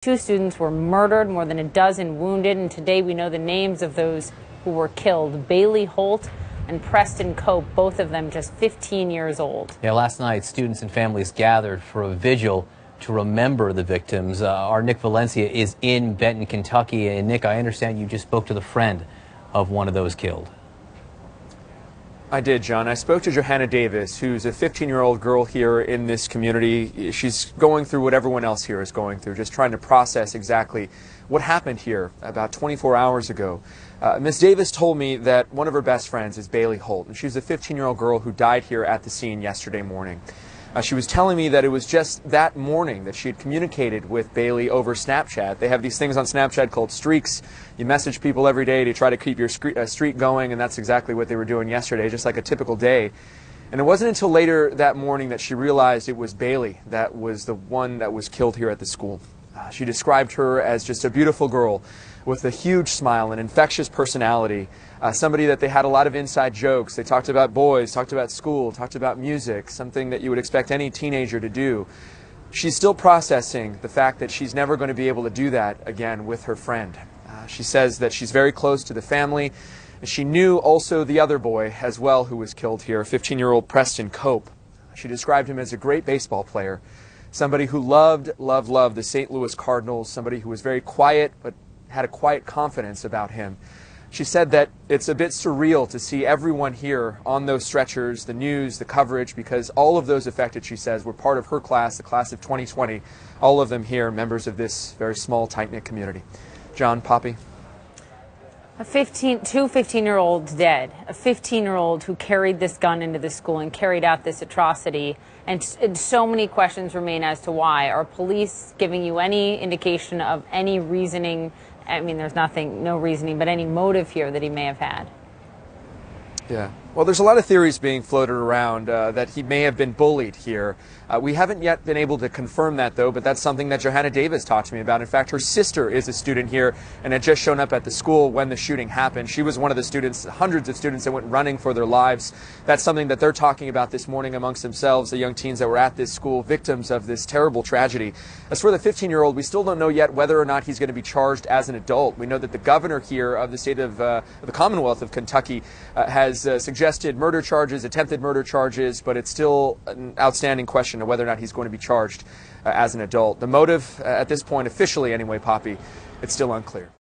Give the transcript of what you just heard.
Two students were murdered, more than a dozen wounded, and today we know the names of those who were killed. Bailey Holt and Preston Cope, both of them just 15 years old. Yeah, last night students and families gathered for a vigil to remember the victims. Our Nick Valencia is in Benton, Kentucky. And Nick, I understand you just spoke to the friend of one of those killed. I did, John. I spoke to Johanna Davis, who's a 15-year-old girl here in this community. She's going through what everyone else here is going through, just trying to process exactly what happened here about 24 hours ago. Ms. Davis told me that one of her best friends is Bailey Holt, and she's a 15-year-old girl who died here at the scene yesterday morning. She was telling me that it was just that morning that she had communicated with Bailey over Snapchat. They have these things on Snapchat called streaks. You message people every day to try to keep your streak going, and that's exactly what they were doing yesterday, just like a typical day. And it wasn't until later that morning that she realized it was Bailey that was the one that was killed here at the school. She described her as just a beautiful girl with a huge smile, an infectious personality, somebody that they had a lot of inside jokes. They talked about boys, talked about school, talked about music, something that you would expect any teenager to do. She's still processing the fact that she's never going to be able to do that again with her friend. She says that she's very close to the family. She knew also the other boy as well who was killed here, 15-year-old Preston Cope. She described him as a great baseball player, somebody who loved the St. Louis Cardinals, somebody who was very quiet but had a quiet confidence about him. She said that it's a bit surreal to see everyone here on those stretchers, the news, the coverage, because all of those affected, she says, were part of her class, the class of 2020, all of them here, members of this very small, tight-knit community. John, Poppy? Two 15-year-olds dead, a 15-year-old who carried this gun into the school and carried out this atrocity, and so many questions remain as to why. Are police giving you any indication of any reasoning? I mean, there's no reasoning, but any motive here that he may have had? Yeah. Well, there's a lot of theories being floated around that he may have been bullied here. We haven't yet been able to confirm that, though, but that's something that Johanna Davis talked to me about. In fact, her sister is a student here and had just shown up at the school when the shooting happened. She was one of the students, hundreds of students that went running for their lives. That's something that they're talking about this morning amongst themselves, the young teens that were at this school, victims of this terrible tragedy. As for the 15-year-old, we still don't know yet whether or not he's going to be charged as an adult. We know that the governor here of the state of the Commonwealth of Kentucky has suggested murder charges, attempted murder charges, but it's still an outstanding question of whether or not he's going to be charged as an adult. The motive at this point, officially anyway, Poppy, it's still unclear.